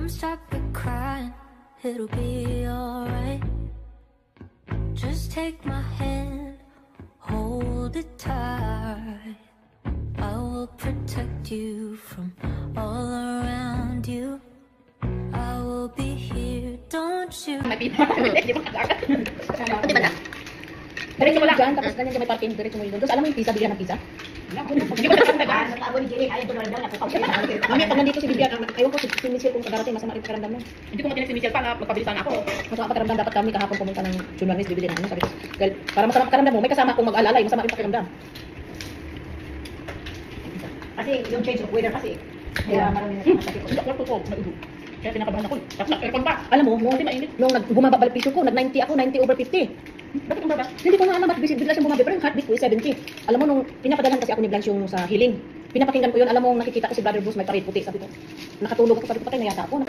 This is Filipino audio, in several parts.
Don't stop the crying, it'll be alright. Just take my hand, hold it tight. I will protect you from all around you. I will be here, don't you? Di ba na? Diretso mo lang dyan, tapos ganyan ka may parking, diretso mo yun doon. Tapos alam mo yung pizza, bigyan ng pizza? Hindi ko na Mami, pag nandito si Bibian, ayaw ko si Michelle kung darating, masama rin pakiramdam mo. Hindi ko matinig si Michelle pa na magpabilisan ako. Masama pakiramdam, dapat kami kahapon pumunta ng journalist, bibili ng ano, sabi ko. Para masama pakiramdam mo, may kasama akong mag-alalay, masama rin pakiramdam. Kasi yung change of weather kasi. Kaya marami na sabi ko. Kaya pinakabahan ako. Tapos aircon pa. Alam mo, nung bumaba balik piso ko, nag-90 ako, 90/50. Bakit ang baba? Hindi ko nga alam, bakit bigla siyang bumaba. Pero yung heartbeat ko is 70. Alam mo, nung pinapadalan kasi ako ni Blanche yung sa healing, pinapakinggan ko yun, alam mo, nakikita ko si Brother Bruce may parit puti. Sabi ko, nakatulog ako, sabi ko, patay na yata ako.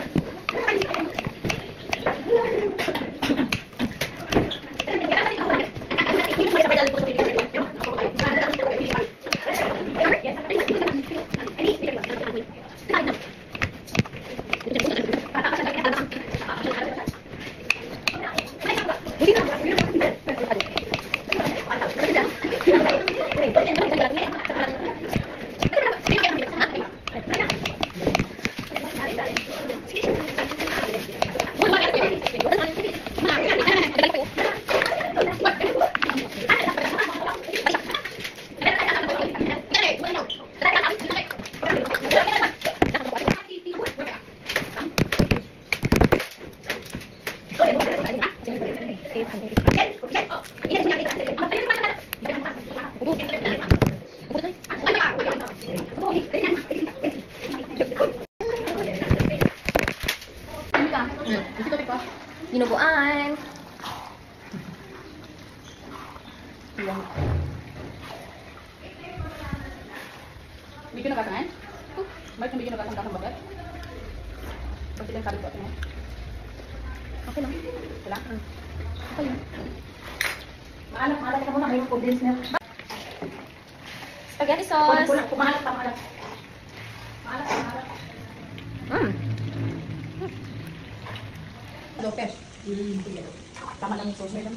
Dinuguan. Medyo nagkasangan? Bakit medyo nagkasangan bakit? Bakit lang sabi ko ito mo? Okay lang. Wala? Okay lang. Maalat ka muna ngayong condensed milk. Spaghetti sauce. Maalat. Maalat. Lopez. Tama lang yung sauce na lang.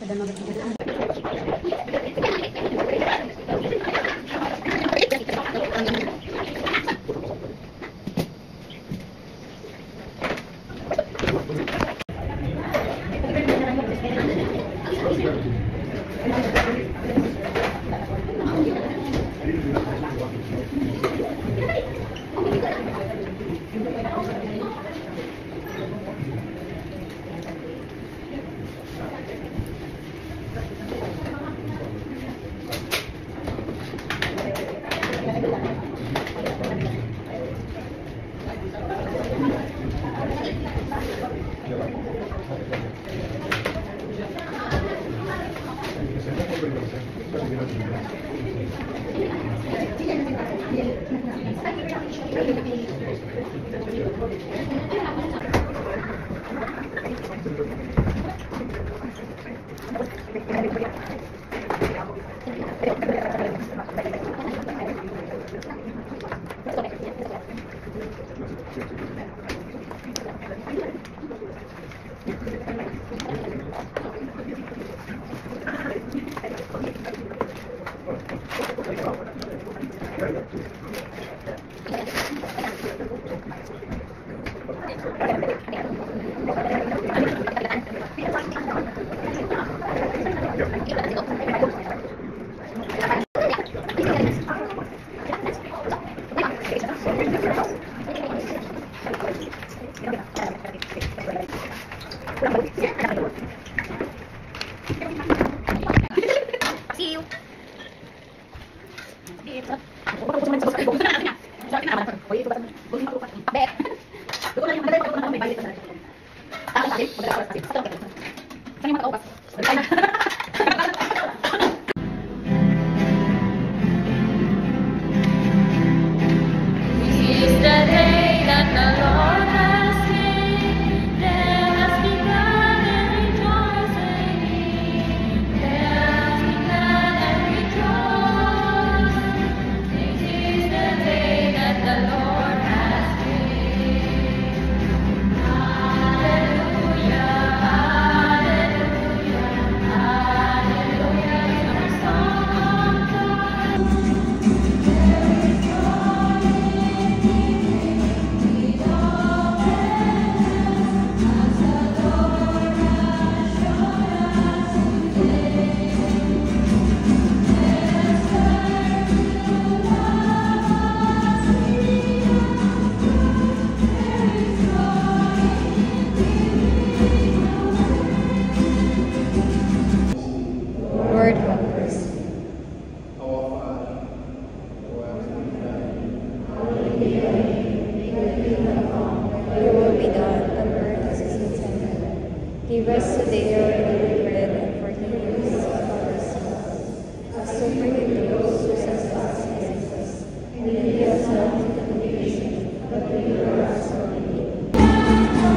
Give us today our daily bread, and forgive us our sins, as we forgive those who trespass against us. And lead us not into temptation, but deliver us from evil.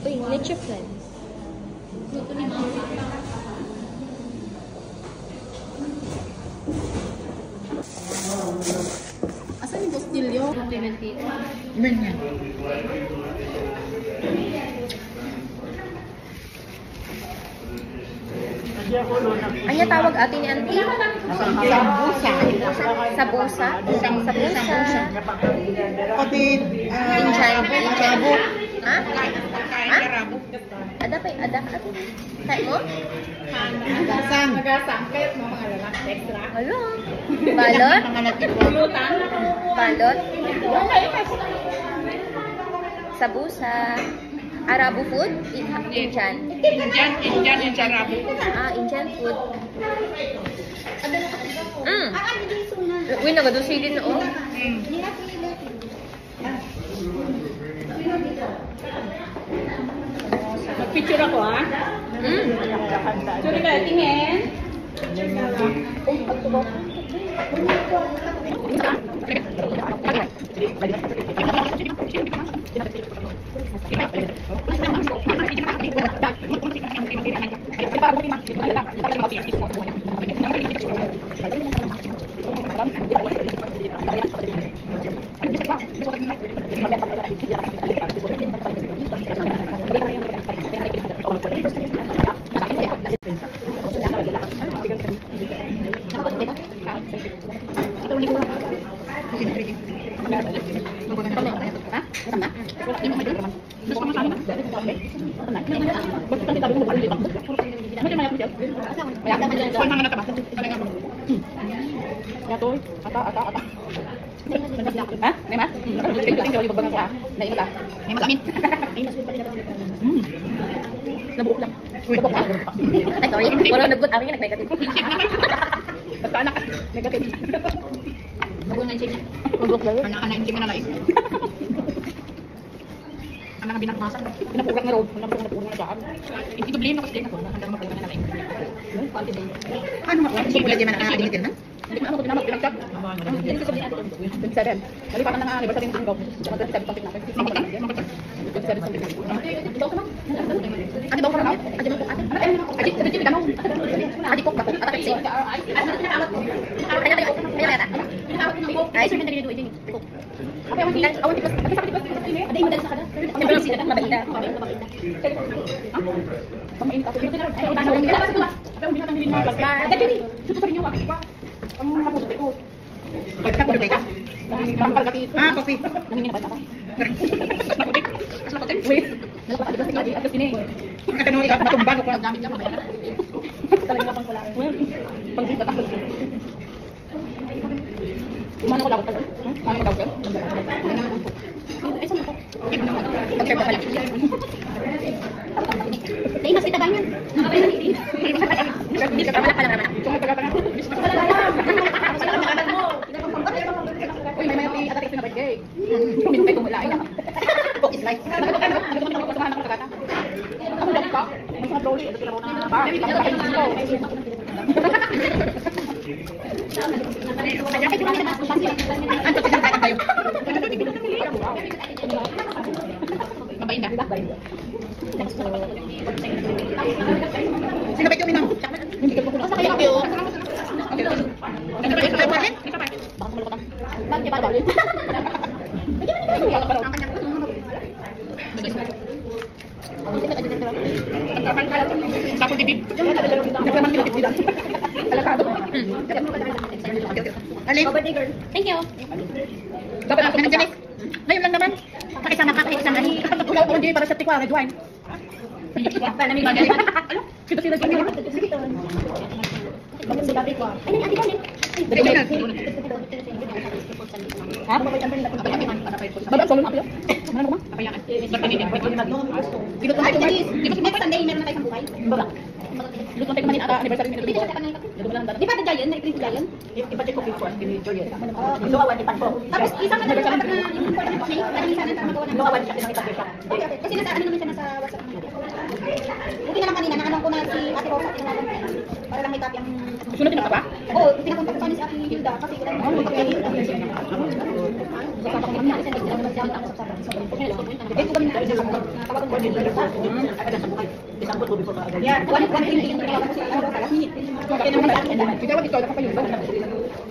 Uy, let your plan. Asan yung postilyo? Ilan yan? Anya tawag ate ni auntie? Sambusa. Sabusa? Sabusa. Pati, Injan. Arabo. Ha? Kain Ha? Arabo. Ada pa ada ka ate? Kaya mo? Agasang. Nagasangkit mo mga lalaki extra. Hello. Balot? Mga natin. Pulutan. Balot? Sabusa. Arabo food? Injan. Indian Arabo. Ah, Indian food. Uy, nagadusilin na oh. Mag-picture ako ha. Sorry ka, tingin. Ha? May mas? Tingko yung bagbang ko ha. Naingat ha. May mas amin. Nabuok lang. Nabuok ha. Ay, sorry. Wala nagbut. Amin yung nag-negative. Basta anak. Negative. Nabuok na yung chick. Anak na yung chicken na lain. Ang mga binakmasan. Pinapurak na road. Pinapurak na dyan. Ito blame na kasi ako. Hanggang mapurak na lain. Panty day. Ano nga? Hindi pwede man ang adilitin na? Hindi ko naman pinamag. Pinagchat. Hindi ko sabihin natin. 27. Nalipatan na nga. Anniversary ng tinggaw. Tsaka 27 topic natin. Makutan. 27 topic. Ito ka na. Ate daw ka na. Ate mo po ate. Ate, ate Jimmy tanong. Ate ko bako. Ate kasi. Kaya tayo. Kaya tayo. Ay, sir, nandito dito. Apa yang kita awak kita tapi sakit kita ini ada yang sa kada pero sila mabaida pamain ka pero tayo tayo kita sa tuwa pero binatang din mga pagka dati ni suto sa inyo wa ang tapos ko pagka ko ka ang pagkati Kopi. nangingin ba ta wait nalapa di ba sa ini Katanoy ka, matumba ko. gamit lang mamaya talaga pang wala well pang dito ta Mana ko dapat pala? Mana ko dapat? Ay, saan ako? Pag-share pa pala. Dahil mas itagal yan. Hindi ka pala pala naman. Ito may pagkata nga. Uy, may mayroon yung atatik na birthday. Minupay kong wala. Cook is life. Nagkakataon ko sa mga nakakagata. Ako dapat ka? May mga trolley. Ito sila mo na. Bakit? Ang kakain ko. Mabain na. Sino ba ito minang? Hindi ka po. Okay. Darling. Oh, birthday girl. Thank you. Dapat ako nandiyan eh. Ngayon lang naman. Pakisama ka, pakisama ni. Wala ko hindi para sa tikwa, red wine. Para namin bagay. Kita sila dyan. Sige, to. Bakit si Gabi ko? Ay, ate ko. Dali na. Ha? Baba, solo na kayo. Ano mo? Kapayaan. Dito tayo guys. Di ba next Sunday meron na tayo sa buhay? Baba. Luto tayo kumain ata anniversary ni Dito Rodrigo. sa kanila. Dito lang Di ba Dayan? Na-print Dayan? Ipacheck ko before ni Juliet. Luawan ni Panpo. Tapos isang ano na yung important thing, para hindi sana magawa ng Luawan siya ng ipag Okay. Kasi nasa ano naman siya nasa WhatsApp naman. Buti na lang kanina, naanong ko na si Ate Rosa, tinawagan ko. Para lang may copy ang... Sunod din ako ba? Oo, pinakontak ko pa ni si Ate Hilda kasi wala naman magpapagayit. Kasama ko naman kasi hindi naman siya ang usap-usapan. Eh, kung kami tawagan ko din dito. Isang buto before pa agad. Yeah, one thing yung tinawagan ko si Ate Rosa last minute. Kaya naman sa akin. Ikaw dito ako pa yun.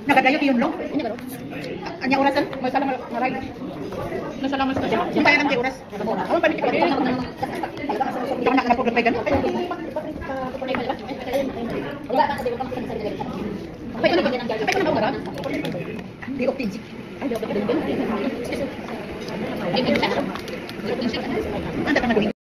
Nagadayo yung long. Anya orasan? May salam na ride. Nasalamat sa siya. Yung kaya ng oras. Ano pa ni kita? Ikaw na napugod pa ganun. Pwede na ba yan ang gagawin? Pwede na ba? Di OPG. Ay, di OPG. Anda ka na